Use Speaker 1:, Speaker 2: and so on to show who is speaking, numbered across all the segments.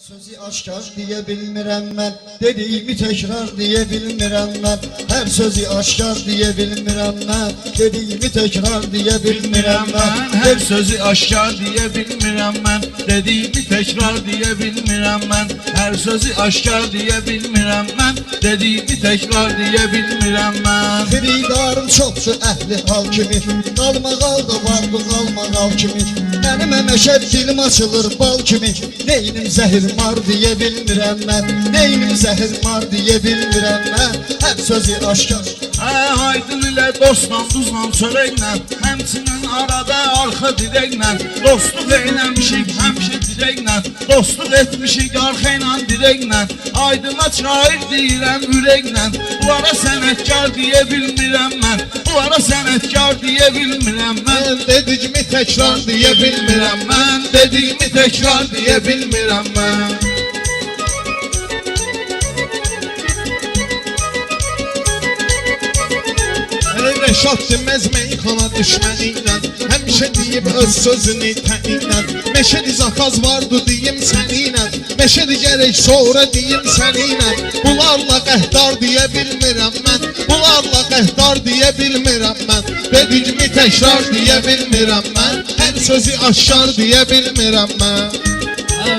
Speaker 1: Sözü aşkar diye bilmirəm mən, dediğimi tekrar diye bilmirəm mən. Her sözü aşkar diye bilmirəm mən, dediğimi tekrar diye bilmirəm mən.
Speaker 2: Her sözü aşkar diye bilmirəm mən, dediğimi tekrar diye bilmirəm mən. Her sözü aşkar diye bilmirəm mən, dediğimi tekrar diye bilmirəm mən.
Speaker 1: Xiridarım çoxdur əhli hal kimi, qalmaqal da var bu qalmaqal kimi. Mənim əməşət dilim açılır bal kimi, neynim zəhir mar diye bilmirəm mən, neynim zəhir mar diye bilmirəm mən. Hər sözü aşkar.
Speaker 2: Aydın ilə dostla, duzla, çörəklə, həmçinin arada arxa dirəklə. Dostluq eyləmişik həmişə dirəklə, dostluq etmişik arxa ilə dirəklə. Aydıma şair deyirəm ürəklə, bunlara sənətkar deyə bilmirəm mən, bunlara sənətkar deyə bilmirəm mən.
Speaker 1: Dediyimi təkrar
Speaker 2: Deyə bilmirəm mən, dediyimi təkrar deyə bilmirəm mən.
Speaker 3: Reşat deməz meyxana düşməniylə, həmişə deyib öz sözünü təninlə. Meşədi zakaz vardı deyim səninlə, meşədi gərək sonra deyim səninlə. Bunlarla qəhdar deyə bilmirəm mən, bunlarla qəhdar deyə bilmirəm mən. Dediyimi təkrar deyə bilmirəm mən, hər sözü aşkar deyə bilmirəm mən.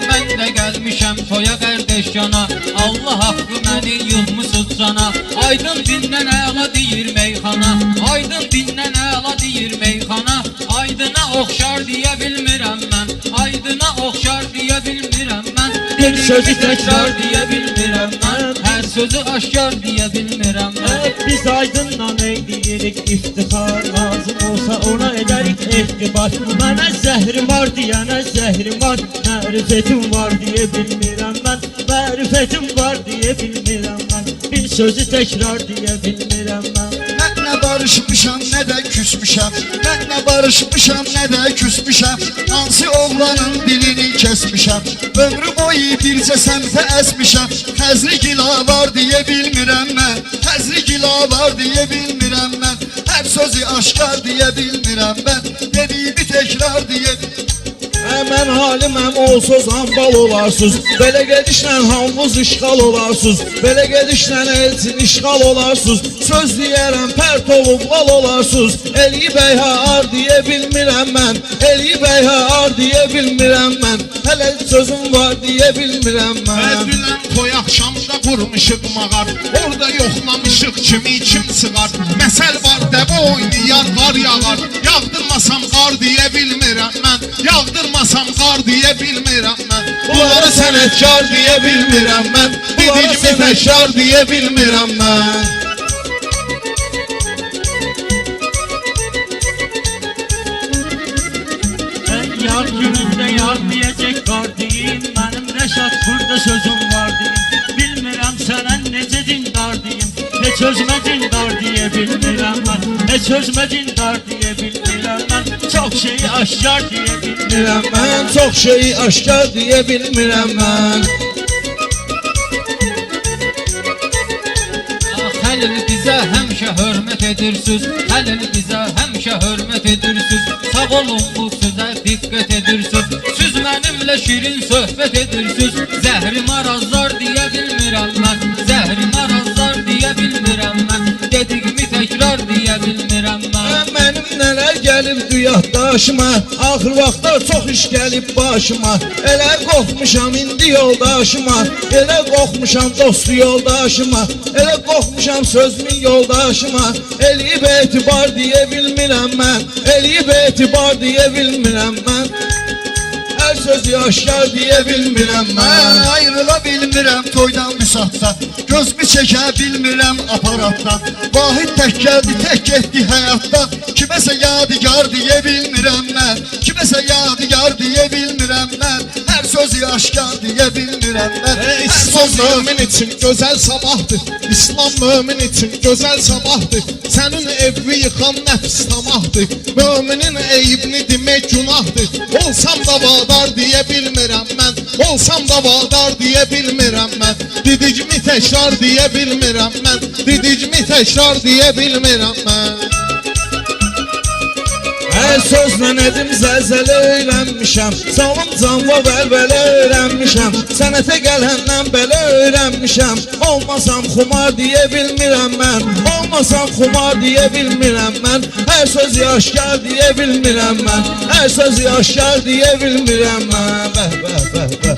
Speaker 4: Mən də gəlmişəm toya qardeşcana, Allah haqqı məni yığmısız cana. Aydın dindən əla deyir meyxana, aydın dindən əla deyir meyxana. Aydına oxşar deyə bilmirəm mən, aydına oxşar deyə bilmirəm mən. Bir sözü təkrar deyə bilmirəm mən, hər sözü aşkar deyə bilmirəm mən.
Speaker 5: Biz aydınla eyleyirik iftihar, lazım olsa ona edərik ehtibar. Mənə zəhrim var deyənə zəhrim var, mərifətim var deyə bilmirəm mən, mərifətim var deyə bilmirəm mən. Bir sözü təkrar deyə bilmirəm mən.
Speaker 1: Mən nə barışmışam, nə də küsmüşəm, mən nə barışmışam, nə də küsmüşəm. Hansı oğlanın dilini kesmişəm, ömrü boyu bircə səmtə əsmişəm. Təzri gila var deyə bilmirəm mən, təzri gila var deyə bilmirəm mən. Hər sözü aşkar deyə bilmirəm mən, dediyimi təkrar deyə bilmirəm.
Speaker 2: Mən haliməm olsuz hambal olarsız, belə gedişlə hamımız işğal olarsız, belə gedişlə elçin işğal olarsız. Söz deyərəm pərt olub val olarsız, Əli bəy har deyə bilmirəm mən, Əli bəy har deyə bilmirəm mən. Hələ sözüm var deyə bilmirəm mən.
Speaker 3: Dünən toy axşamda qurmuşuq mağar, orada yoxlamışıq kimi kim sığar. Məsəl var dəvə oynayar qar yağar, yağdırmasam qar deyə bilmirəm mən, yağdırmasam qar deyə bilmirəm mən.
Speaker 2: Bunları sənətkar deyə bilmirəm mən, dediyimi təkrar deyə bilmirəm mən.
Speaker 5: Yar günündə yar deyəcək qar deyim, mənim Rəşad burada sözüm var deyim. Bilmirəm sənə necə dindar deyim, heç özümə dindar deyə bilmirəm mən, heç özümə dindar deyə bilmirəm mən. Çox şeyi aşkar deyə bilmirəm
Speaker 2: Mən çox şeyi aşkar deyə bilmirəm mən.
Speaker 4: Xəlil bizə həmişə hörmət edirsiniz, Xəlil bizə həmişə hörmət edirsiniz. Sağ olun bu sözə diqqət edirsiniz, siz mənimlə şirin söhbət edirsiniz. Zəhrim arazlar deyə bilmirəm mən, zəhrim arazlar deyə bilmirəm mən, dediyimi təkrar deyə bilmirəm mən.
Speaker 2: Mənim nələr gəlib yaddaşıma, axır vaxtlar çox iş gəlib başıma. Elə qorxmuşam indi yoldaşıma, elə qorxmuşam dostu yoldaşıma, elə qorxmuşam sözümün yoldaşıma. Eləyib etibar deyə bilmirəm mən, eləyib etibar deyə bilmirəm mən. Hər sözü aşkar deyə bilmirəm mən.
Speaker 1: Mən ayrıla bilmirəm toydan müsatda, gözümü çəkə bilmirəm aparatdan. Vahid tək gəldi, tək getdi həyatda, kiməsə yadigar deyə bilmirəm mən, kiməsə yadigar deyə bilmirəm mən. Hər sözü aşkar deyə bilmirəm mən.
Speaker 3: İslam mömin için gözəl sabahdır, İslam mömin için gözəl sabahdır. Sənin evi yıxan nəfs tamahdır, müminin eyibini demək günahdır. Olsam da vadar deyə bilmirəm mən, olsam da vadar deyə bilmirəm mən. Dediyimi təkrar deyə bilmirəm mən, dediyimi təkrar deyə bilmirəm mən.
Speaker 2: Hər sözlə edim zəlzələ öyrənmişəm, salım canva vəlvələ öyrənmişəm, sənətə gələndən belə öyrənmişəm. Olmasam xumar deyə bilmirəm mən, olmasam xumar deyə bilmirəm mən, hər söz yaşkar deyə bilmirəm mən, hər söz yaşkar deyə bilmirəm mən. Bəh, bəh, bəh, bəh.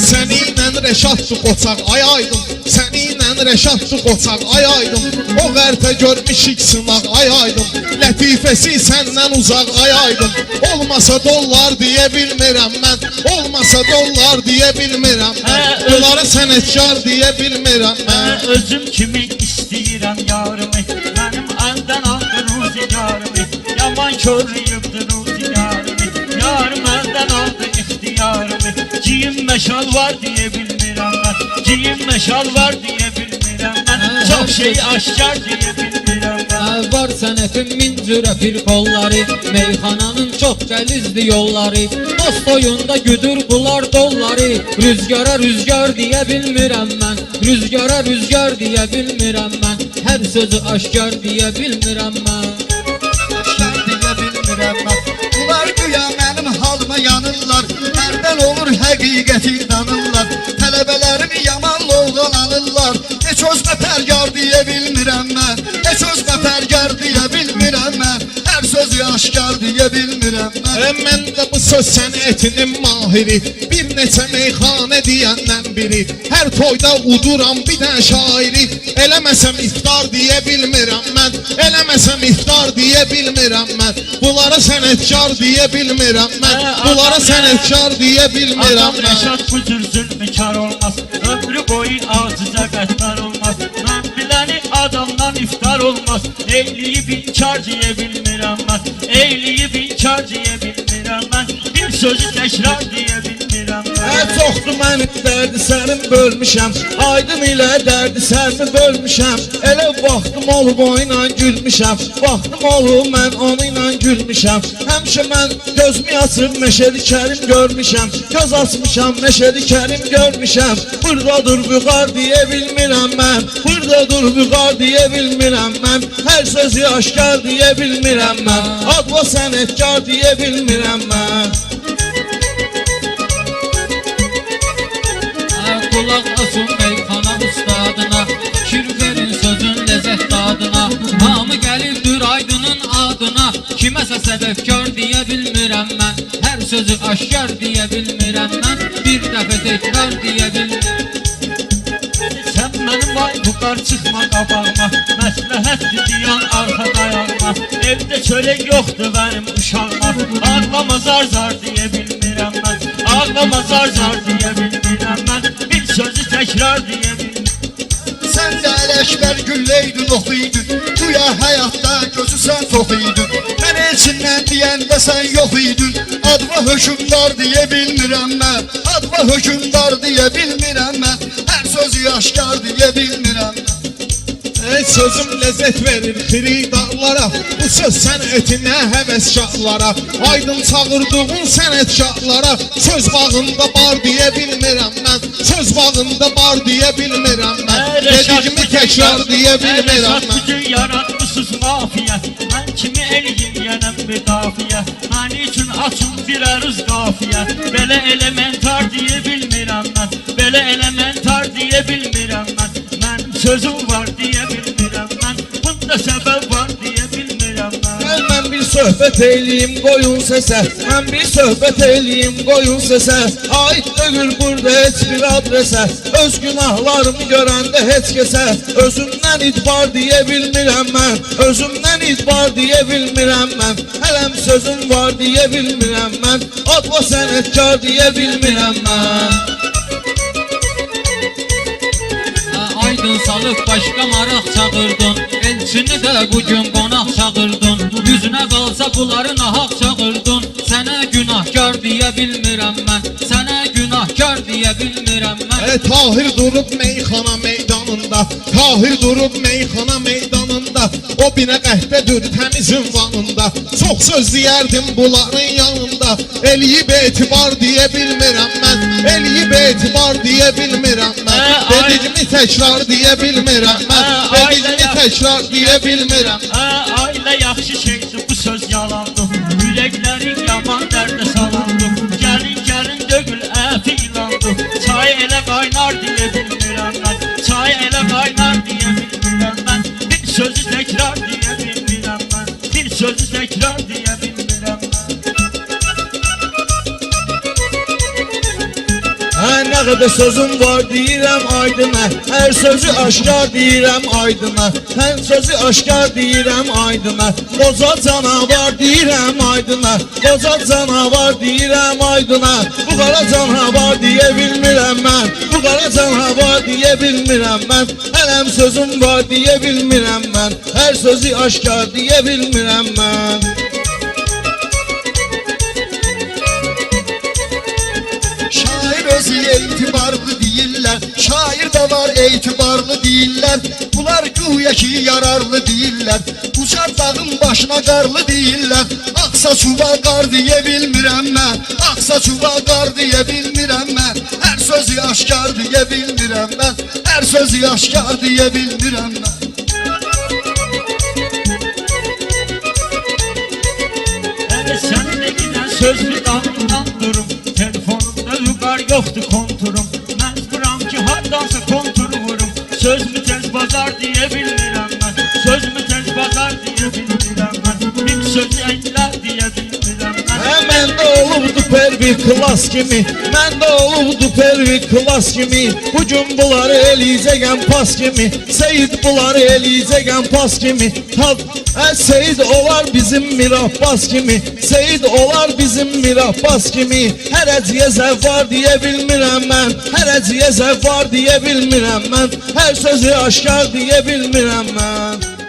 Speaker 3: Səninlə Rəşadlı qoçaq ay aydın, səninlə Rəşadlı qoçaq ay aydın, o qərtə görmüşük sınaq ay aydın, lətifəsi səndən uzaq ay aydın. Olmasa dollar deyə bilmirəm mən, olmasa dollar deyə bilmirəm mən, bunları sənətkar deyə bilmirəm mən.
Speaker 5: Özüm kimi istəyirəm yarımı, mənim əldən aldı ruzigarımı, yaman körlüyübdü ruzigarımı, yarım əldən aldı ixtiyarımı. Ciyim məşal var deyə bilmirəm mən, ciyim məşal var deyə bilmirəm mən, çox şey aşkar deyə bilmirəm mən.
Speaker 4: Var sənətin min cürə bir qolları, meyxananın çox gəlizli yolları, dost oyunda güdür bular dolları, rüzgara rüzgar deyə bilmirəm mən, rüzgara rüzgar deyə bilmirəm mən, hər sözü aşkar deyə bilmirəm mən.
Speaker 1: Aşkar deyə bilmirəm mən. Bunlar güya mənim halıma yanırlar, hərdən olur həqiqəti danırlar, tələbələrimi yaman lovğalanırlar, heç özmə pərgar deyə bilmirəm mən, heç özmə pərgar deyə bilmirəm mən, hər sözü aşkar deyə bilmirəm mən.
Speaker 3: Mən də bu söz sənətinin mahiri, bir neçə meyxanə deyəndən biri, hər toyda uduram bir dən şairi, eləməsəm iftar deyə bilmirəm mən, eləməsəm iftar deyə bilmirəm mən, bunlara sənətkar deyə bilmirəm mən, bunlara sənətkar deyə bilmirəm
Speaker 5: Adam
Speaker 3: mən.
Speaker 5: Rəşad bu cür zülmkar olmaz, ömrü boyu acıca qəddar olmaz, mən biləni adamdan iftar olmaz, eyliyib inkar deyə bilmirəm mən, eyliyib inkar deyə bilmirəm mən, bir sözü təkrar deyə bilmirəm mən.
Speaker 2: Çoxdur mənim dərdi sərim bölmüşəm, aydın ilə dərdi sərmi bölmüşəm, elə vaxtım olub onunla gülmüşəm, vaxtım olub mən onunla gülmüşəm, həmişə mən gözümü açıb Məşədi Kərim görmüşəm, göz açmışam Məşədi Kərim görmüşəm, buradadır vüqar deyə bilmirəm mən, buradadır vüqar deyə bilmirəm mən, hər sözü aşkar deyə bilmirəm mən, adva sənətkar deyə bilmirəm mən.
Speaker 4: Kulaq asın meyxana ustadına, fikir verin sözün ləzzət dadına, hamı gəlibdir aydının adına, kiməsə səbəbkar deyə bilmirəm mən, hər sözü aşkar deyə bilmirəm mən, bir dəfə təkrar deyə bilmirəm.
Speaker 5: Sən mənim ay buqar çıxma qabağıma, məsləhətdir diyan arxa dayağıma, evdə çörək yoxdur mənim uşağıma, ağlama zar zar deyə bilmirəm mən, ağlama zar zar deyə bilmirəm mən, bir sözü təkrar deyə bilmirəm.
Speaker 1: Sən də Ələkbər gülləydin, oxuydun, güya həyatda gözü sən toxuydun, mən elçindən deyəndə sən yox idin, adva hökümdar deyə bilmirəm mən, adva hökümdar deyə bilmirəm mən, hər sözü aşkar deyə bilmirəm mən.
Speaker 3: Sözüm ləzzət verir xiridarlara, bu söz sənətinə həvəskarlara, aydın çağırdığın sənətkarlara, söz bağında bar deyə bilmirəm mən, söz bağında bar deyə bilmirəm mən, dediyimi təkrar deyə bilmirəm mən.
Speaker 5: Bütün yaratmışsınız mafiyə, mən kimi eləyəm müdafiə, mən üçün açın bir əruz qafiyə, belə elementar deyə bilmirəm mən, belə elementar deyə bilmirəm mən, mənim sözüm var deyə bilmirəm mən, bunda səbəb var deyə bilmirəm mən.
Speaker 2: Mən bir söhbət eyliyim qoyun səsə, mən bir söhbət eyliyim qoyun səsə, ait dögür burada heç bir adresə, öz günahlarımı görəndə heç kəsə, özümdən idbar deyə bilmirəm mən, özümdən idbar deyə bilmirəm mən, hələm sözüm var deyə bilmirəm mən, adva sənətkar deyə bilmirəm mən.
Speaker 4: Aydın salıb başqa maraq çağırdın, elçini də bugün qonaq çağırdın, yüzünə qalsa bunları nahaq çağırdın, sənə günahkar deyə bilmirəm mən, sənə günahkar deyə bilmirəm mən.
Speaker 3: Tahir durub meyxana meydanında, Tahir durub meyxana meydanında, O binə qəhvədir təmiz ünvanında. Çox söz deyərdim bunların yanında. Eləyib etibar deyə bilmirəm mən. Eləyib etibar deyə bilmirəm mən. Dediyimi təkrar deyə bilmirəm mən. Dediyimi təkrar deyə bilmirəm.
Speaker 5: Ailə yaxşı şeydir, bu söz yalandır. Ürəklərin yaman dərdə salandır. Gəlin dögül əfi ilandır. Çay elə qaynar deyə bilmirəm mən. Çay elə qaynar deyə bilmirəm mən. Bir sözü təkrar deyə bilmirəm mən. Bir sözü təkrar deyə bilmirəm mən.
Speaker 2: Nə qədər sözüm var deyirəm aydına. Hər sözü aşkar deyirəm aydına. Hər sözü aşkar deyirəm aydına. Qoca canavar deyirəm aydına. Qoca canavar deyirəm aydına. Bu qara canavar deyə bilmirəm mən. Bu qara canavar deyə bilmirəm mən. Hələm sözüm var deyə bilmirəm mən. Hər sözü aşkar deyə bilmirəm mən.
Speaker 1: Şair özü etibarlı değiller. Şair de var etibarlı değiller. Bunlar güya ki yararlı değiller. Uçar dağın başına karlı değiller. Aksa çuva kar diye bilmirəm mən. Aksa çuva kar diye bilmirəm mən. Her sözü aşkar diye bilmirəm mən. Her sözü aşkar diye bilmirəm mən.
Speaker 5: Seninle giden sözlü damından durum. Telefonumda lugar yoktu konturum. Mecburam ki hardansa konturu vurum. Söz mü tez bazar diye bilmirəm mən. Söz mü tez bazar diye bilmirəm mən. Bir sözü eller diye bilmirəm mən.
Speaker 2: Məndə olubdu per bir klas kimi. Məndə olubdu per bir klas kimi. Bugün bunları eləyəcəkəm pas kimi. Seyid bunları eləyəcəkəm pas kimi. Seyid olar bizim Mirahbaz kimi. Seyid olar bizim Mirahbaz kimi. Hər əciyə zəvvar deyə bilmirəm mən. Hər əciyə zəvvar deyə bilmirəm mən. Hər sözü aşkar deyə bilmirəm mən.